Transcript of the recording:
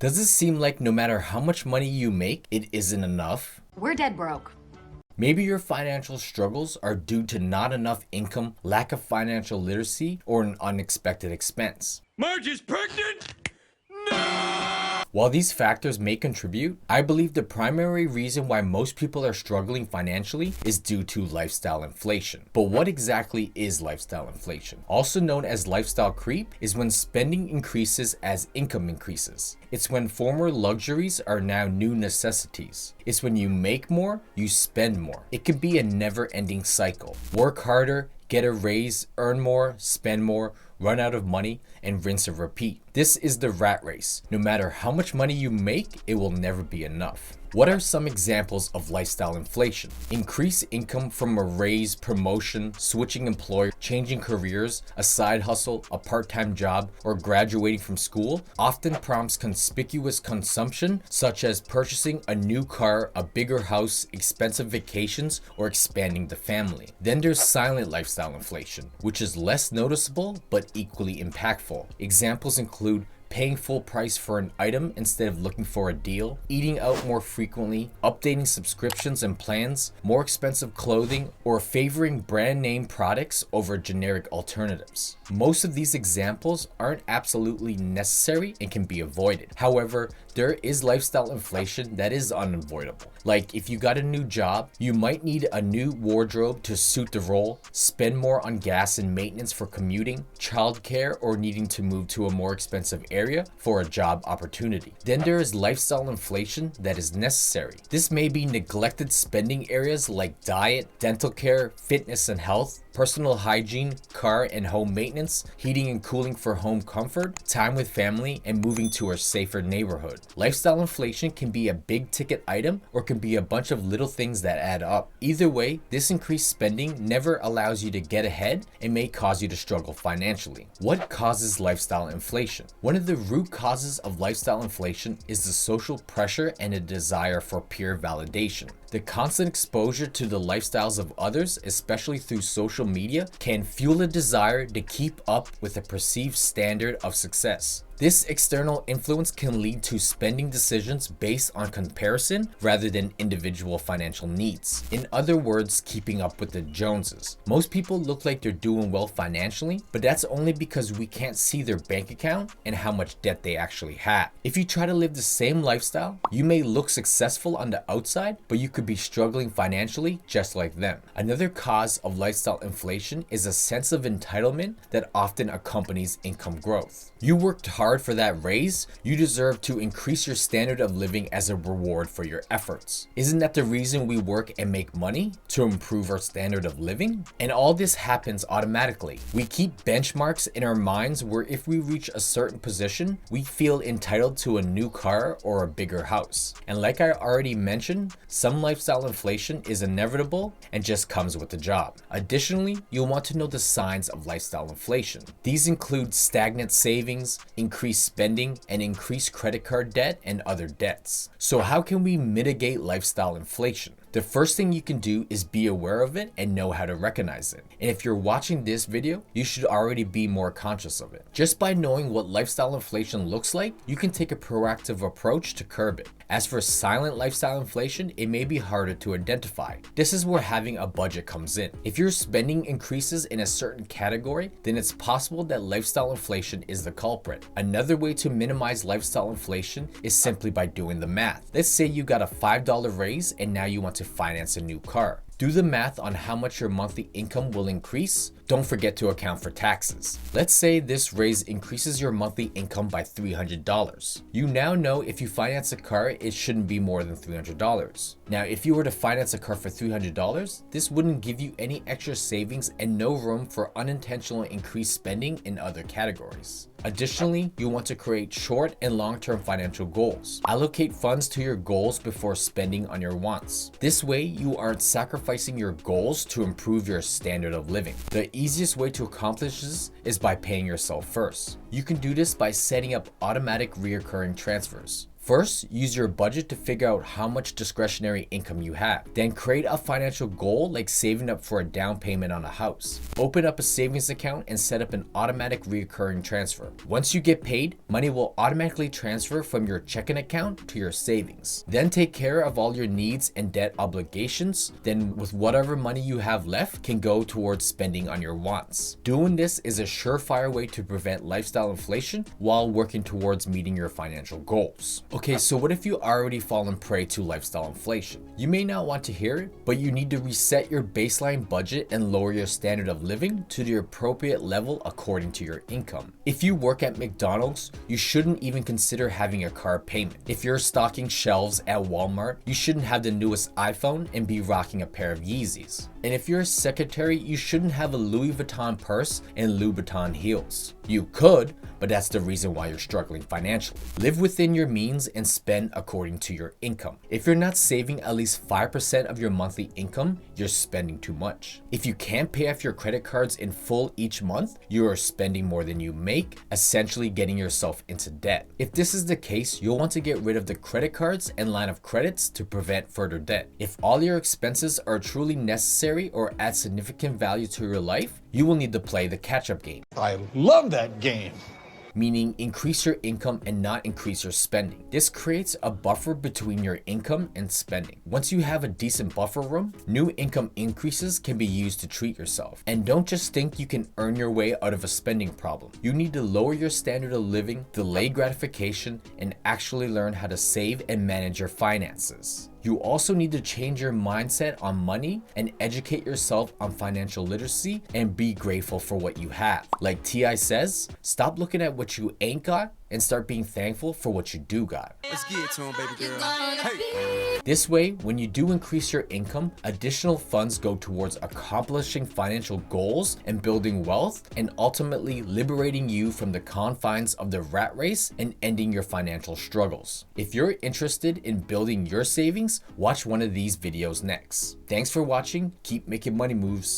Does it seem like no matter how much money you make, it isn't enough? We're dead broke. Maybe your financial struggles are due to not enough income, lack of financial literacy, or an unexpected expense. Marge is pregnant? No! While these factors may contribute, I believe the primary reason why most people are struggling financially is due to lifestyle inflation. But what exactly is lifestyle inflation? Also known as lifestyle creep, is when spending increases as income increases. It's when former luxuries are now new necessities. It's when you make more, you spend more. It can be a never-ending cycle. Work harder, get a raise, earn more, spend more, run out of money, and rinse and repeat. This is the rat race. No matter how much money you make, it will never be enough. What are some examples of lifestyle inflation? Increased income from a raise, promotion, switching employer, changing careers, a side hustle, a part-time job, or graduating from school often prompts conspicuous consumption, such as purchasing a new car, a bigger house, expensive vacations, or expanding the family. Then there's silent lifestyle inflation, which is less noticeable but equally impactful. Examples include paying full price for an item instead of looking for a deal, eating out more frequently, updating subscriptions and plans, more expensive clothing, or favoring brand name products over generic alternatives. Most of these examples aren't absolutely necessary and can be avoided. However, there is lifestyle inflation that is unavoidable. Like if you got a new job, you might need a new wardrobe to suit the role, spend more on gas and maintenance for commuting, childcare, or needing to move to a more expensive area for a job opportunity. Then there is lifestyle inflation that is necessary. This may be neglected spending areas like diet, dental care, fitness and health, personal hygiene, car and home maintenance, heating and cooling for home comfort, time with family, and moving to a safer neighborhood. Lifestyle inflation can be a big ticket item or can be a bunch of little things that add up. Either way, this increased spending never allows you to get ahead and may cause you to struggle financially. What causes lifestyle inflation? One of the root causes of lifestyle inflation is the social pressure and a desire for peer validation. The constant exposure to the lifestyles of others, especially through social media, can fuel a desire to keep up with a perceived standard of success. This external influence can lead to spending decisions based on comparison rather than individual financial needs. In other words, keeping up with the Joneses. Most people look like they're doing well financially, but that's only because we can't see their bank account and how much debt they actually have. If you try to live the same lifestyle, you may look successful on the outside, but you could be struggling financially just like them. Another cause of lifestyle inflation is a sense of entitlement that often accompanies income growth. You worked hard for that raise, you deserve to increase your standard of living as a reward for your efforts. Isn't that the reason we work and make money? To improve our standard of living? And all this happens automatically. We keep benchmarks in our minds where if we reach a certain position, we feel entitled to a new car or a bigger house. And like I already mentioned, some lifestyle inflation is inevitable and just comes with the job. Additionally, you'll want to know the signs of lifestyle inflation. These include stagnant savings, increased spending, and increased credit card debt and other debts. So how can we mitigate lifestyle inflation? The first thing you can do is be aware of it and know how to recognize it. And if you're watching this video, you should already be more conscious of it. Just by knowing what lifestyle inflation looks like, you can take a proactive approach to curb it. As for silent lifestyle inflation, it may be harder to identify. This is where having a budget comes in. If your spending increases in a certain category, then it's possible that lifestyle inflation is the culprit. Another way to minimize lifestyle inflation is simply by doing the math. Let's say you got a $5 raise and now you want to finance a new car. Do the math on how much your monthly income will increase. Don't forget to account for taxes. Let's say this raise increases your monthly income by $300. You now know if you finance a car, it shouldn't be more than $300. Now, if you were to finance a car for $300, this wouldn't give you any extra savings and no room for unintentional increased spending in other categories. Additionally, you want to create short and long-term financial goals. Allocate funds to your goals before spending on your wants. This way, you aren't sacrificing your goals to improve your standard of living. The easiest way to accomplish this is by paying yourself first. You can do this by setting up automatic recurring transfers. First, use your budget to figure out how much discretionary income you have. Then create a financial goal like saving up for a down payment on a house. Open up a savings account and set up an automatic recurring transfer. Once you get paid, money will automatically transfer from your checking account to your savings. Then take care of all your needs and debt obligations. Then with whatever money you have left can go towards spending on your wants. Doing this is a surefire way to prevent lifestyle inflation while working towards meeting your financial goals. Okay, so what if you already fallen prey to lifestyle inflation? You may not want to hear it, but you need to reset your baseline budget and lower your standard of living to the appropriate level according to your income. If you work at McDonald's, you shouldn't even consider having a car payment. If you're stocking shelves at Walmart, you shouldn't have the newest iPhone and be rocking a pair of Yeezys. And if you're a secretary, you shouldn't have a Louis Vuitton purse and Louboutin heels. You could, but that's the reason why you're struggling financially. Live within your means and spend according to your income. If you're not saving at least 5% of your monthly income, you're spending too much. If you can't pay off your credit cards in full each month, you are spending more than you make, essentially getting yourself into debt. If this is the case, you'll want to get rid of the credit cards and line of credits to prevent further debt. If all your expenses are truly necessary or add significant value to your life, you will need to play the catch-up game. I love that game. Meaning increase your income and not increase your spending. This creates a buffer between your income and spending. Once you have a decent buffer room, new income increases can be used to treat yourself. And don't just think you can earn your way out of a spending problem. You need to lower your standard of living, delay gratification, and actually learn how to save and manage your finances. You also need to change your mindset on money and educate yourself on financial literacy and be grateful for what you have. Like T.I. says, stop looking at what you ain't got and start being thankful for what you do got. Let's get it to him, baby girl. Hey. This way, when you do increase your income, additional funds go towards accomplishing financial goals and building wealth, and ultimately liberating you from the confines of the rat race and ending your financial struggles. If you're interested in building your savings, watch one of these videos next. Thanks for watching. Keep making money moves.